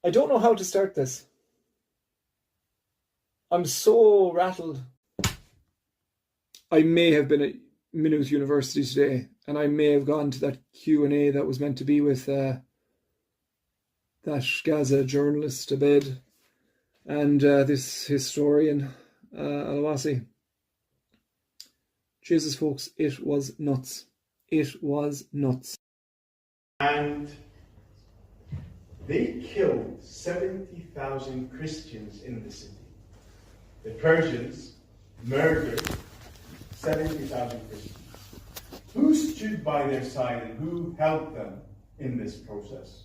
I don't know how to start this. I'm so rattled. I may have been at Maynooth University today, and I may have gone to that Q&A that was meant to be with that Gaza journalist Abed and this historian Alawasi. Jesus, folks, it was nuts. It was nuts. And they killed 70,000 Christians in the city. The Persians murdered 70,000 Christians. Who stood by their side and who helped them in this process?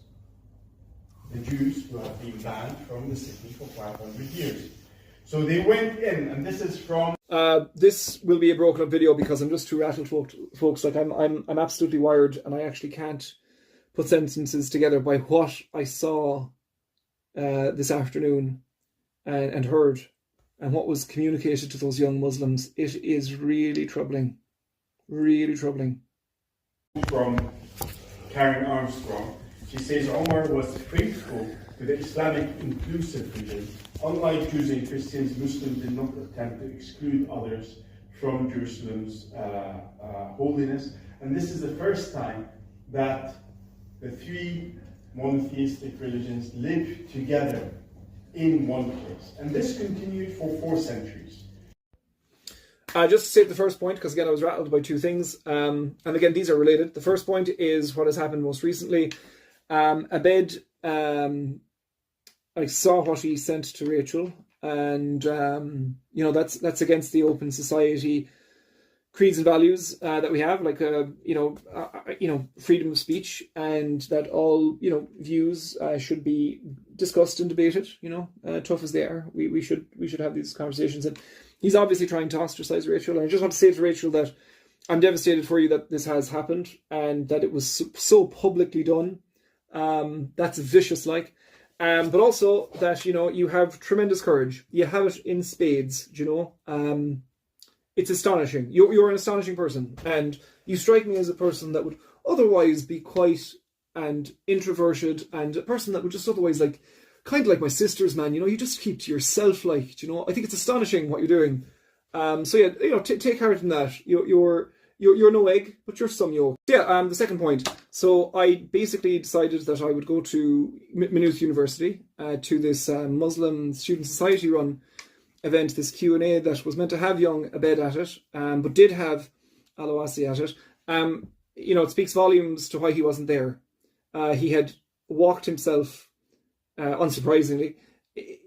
The Jews, who have been banned from the city for 500 years. So they went in, and this is from... This will be a broken up video because I'm just too rattled, folks. Like I'm absolutely wired, and I actually can't put sentences together by what I saw this afternoon and heard, and what was communicated to those young Muslims. It is really troubling. Really troubling. From Karen Armstrong, she says Omar was faithful to the Islamic inclusive vision. Unlike Jews and Christians, Muslims did not attempt to exclude others from Jerusalem's holiness. And this is the first time that the three monotheistic religions live together in one place. And this continued for 4 centuries. Just to say the first point, because again I was rattled by two things, and again these are related. The first point is what has happened most recently. Abed, I saw what he sent to Rachel, and that's against the open society creeds and values that we have, like freedom of speech, and that all views should be discussed and debated. Tough as they are, we should have these conversations. And he's obviously trying to ostracize Rachel. And I just want to say to Rachel that I'm devastated for you that this has happened and that it was so publicly done. That's vicious, like. But also that, you have tremendous courage. You have it in spades, It's astonishing. You're an astonishing person. And you strike me as a person that would otherwise be quiet and introverted, and a person that would just otherwise, kind of like my sisters, man, you just keep to yourself, I think it's astonishing what you're doing. Take heart in that. You're no egg, but you're some yolk. Yeah, the second point. So I basically decided that I would go to Maynooth University to this Muslim Student Society run event, this Q&A that was meant to have young Abed at it, but did have Alawasi at it. It speaks volumes to why he wasn't there. He had walked himself, unsurprisingly,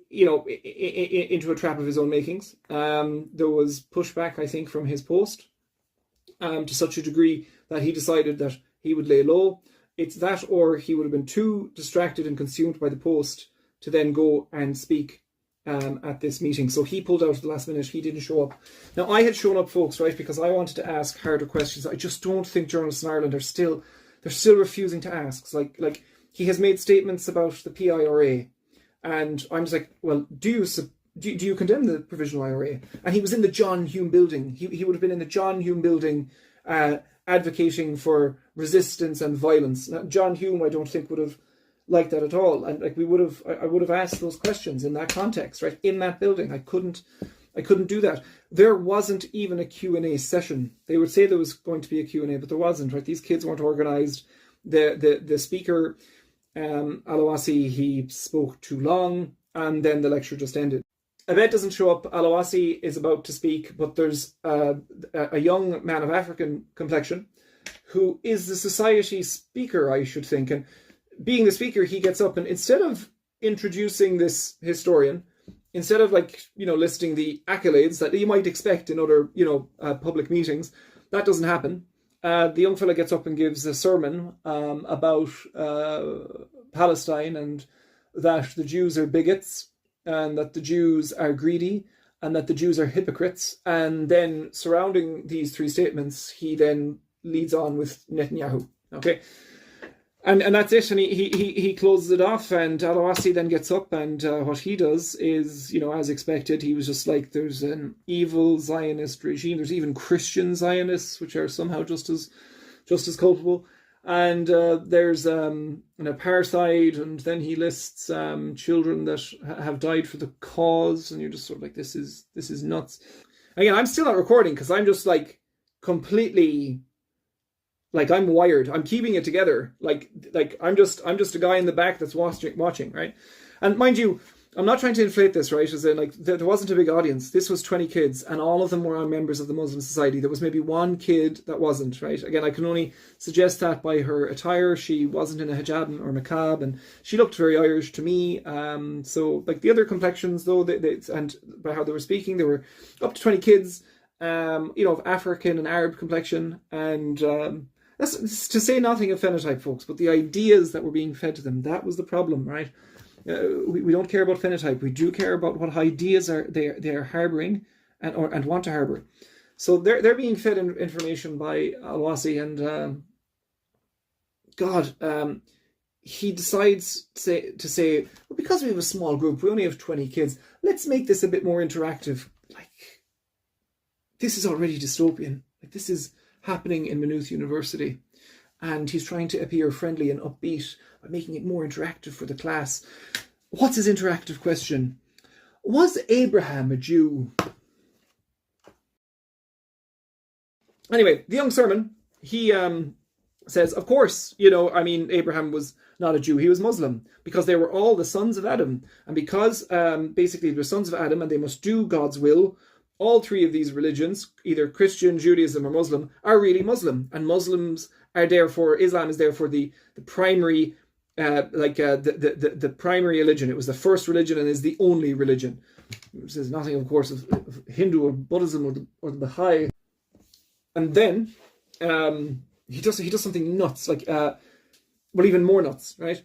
into a trap of his own makings. There was pushback, I think, from his post. To such a degree that he decided that he would lay low. It's that, or he would have been too distracted and consumed by the post to then go and speak at this meeting. So he pulled out at the last minute. He didn't show up. Now, I had shown up, folks, right, because I wanted to ask harder questions. I just don't think journalists in Ireland they're still refusing to ask. Like he has made statements about the PIRA, and I'm just like, well, do you condemn the provisional IRA? And he was in the John Hume building. He would have been in the John Hume building advocating for resistance and violence. Now, John Hume, I don't think, would have liked that at all. And I would have asked those questions in that context, right? In that building. I couldn't do that. There wasn't even a Q&A session. They would say there was going to be a Q&A, but there wasn't, right? These kids weren't organized. The speaker, Alawasi, he spoke too long, and then the lecture just ended. Abed doesn't show up. Alawasi is about to speak, but there's a young man of African complexion who is the society speaker, I should think. And being the speaker, he gets up and instead of introducing this historian, instead of listing the accolades that you might expect in other public meetings, that doesn't happen. The young fella gets up and gives a sermon about Palestine, and that the Jews are bigots, and that the Jews are greedy, and that the Jews are hypocrites. And then surrounding these three statements, he then leads on with Netanyahu. Okay? And that's it. And he closes it off, and Alawasi then gets up, and what he does is, as expected, he was just like, there's an evil Zionist regime. There's even Christian Zionists, which are somehow just as culpable. And there's an apartheid, and then he lists children that have died for the cause, and you're just sort of like, this is nuts. Again, I'm still not recording because I'm just like completely, like, I'm wired. I'm keeping it together. Like I'm just a guy in the back that's watching, right? And mind you, I'm not trying to inflate this, right? As in, like, there wasn't a big audience. This was 20 kids, and all of them were members of the Muslim Society. There was maybe one kid that wasn't, right? Again, I can only suggest that by her attire. She wasn't in a hijab or niqab, and she looked very Irish to me. So, like, the other complexions, though, and by how they were speaking, there were up to 20 kids, of African and Arab complexion, and that's to say nothing of phenotype, folks, but the ideas that were being fed to them, that was the problem, right? We don't care about phenotype. We do care about what ideas they are harboring and want to harbor. So they're being fed information by Al-Wasi, and he decides to say, well, because we have a small group, we only have 20 kids, let's make this a bit more interactive. Like, this is already dystopian. Like, this is happening in Maynooth University. And he's trying to appear friendly and upbeat by making it more interactive for the class. What's his interactive question? Was Abraham a Jew? Anyway, the young sermon, he says, of course, Abraham was not a Jew. He was Muslim, because they were all the sons of Adam. And because basically they're sons of Adam and they must do God's will, all three of these religions, either Christian, Judaism, or Muslim, are really Muslim. And Muslims are therefore, Islam is therefore the primary, the primary religion. It was the first religion and is the only religion. It says nothing, of course, of Hindu or Buddhism or the Baha'i. And then he does something nuts, even more nuts, right?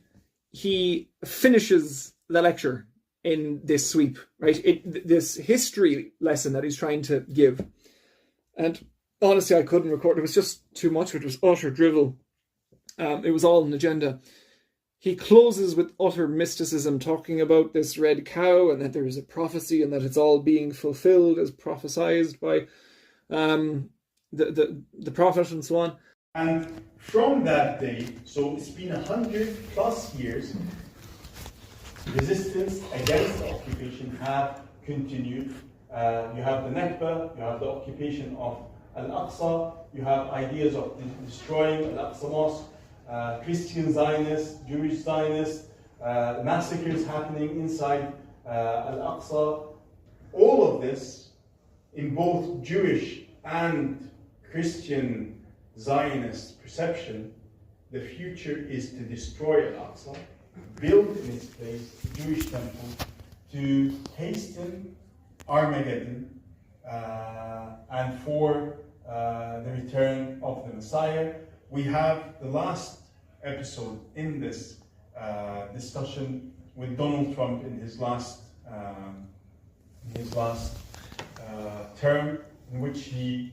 He finishes the lecture in this sweep, right? This history lesson that he's trying to give. And honestly, I couldn't record. It was just too much. It was utter drivel. It was all an agenda. He closes with utter mysticism, talking about this red cow and that there is a prophecy and that it's all being fulfilled as prophesied by the prophet and so on. And from that day, so it's been 100+ years, resistance against the occupation have continued. You have the Nakba, you have the occupation of Al-Aqsa, you have ideas of destroying Al-Aqsa Mosque, Christian Zionists, Jewish Zionists, massacres happening inside Al-Aqsa. All of this, in both Jewish and Christian Zionist perception, the future is to destroy Al-Aqsa, build in its place the Jewish temple, to hasten Armageddon, and for the return of the Messiah. We have the last episode in this discussion with Donald Trump in his last term, in which he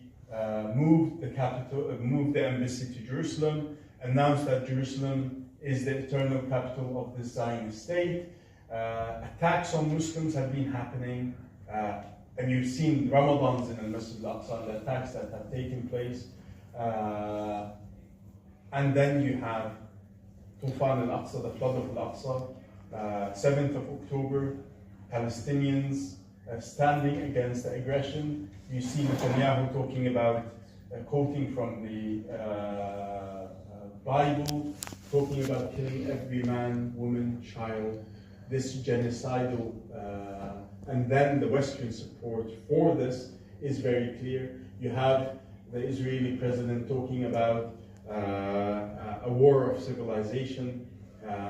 moved the embassy to Jerusalem, announced that Jerusalem is the eternal capital of the Zionist state. Attacks on Muslims have been happening, and you've seen Ramadans in Al-Masjid Al-Aqsa, the attacks that have taken place. And then you have Tufan Al-Aqsa, the flood of Al-Aqsa, 7th of October, Palestinians standing against the aggression. You see Netanyahu talking about, quoting from the Bible, talking about killing every man, woman, child, this genocidal, and then the Western support for this is very clear. You have the Israeli president talking about a war of civilization,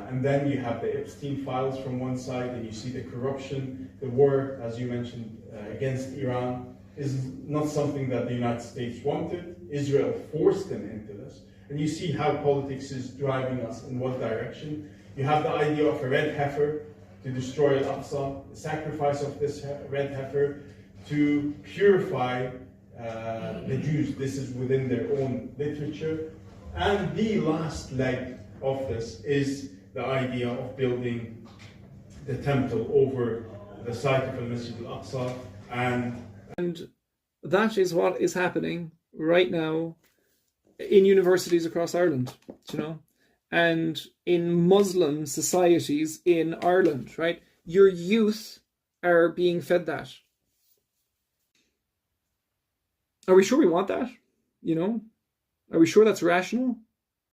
and then you have the Epstein files from one side, and you see the corruption. The war, as you mentioned, against Iran is not something that the United States wanted. Israel forced them into this. And you see how politics is driving us in what direction. You have the idea of a red heifer to destroy Al-Aqsa, the sacrifice of this red heifer to purify the Jews. This is within their own literature. And the last leg of this is the idea of building the temple over the site of Al-Masjid Al-Aqsa. And that is what is happening right now in universities across Ireland, you know, and in Muslim societies in Ireland, right? Your youth are being fed that. Are we sure we want that? You know, are we sure that's rational?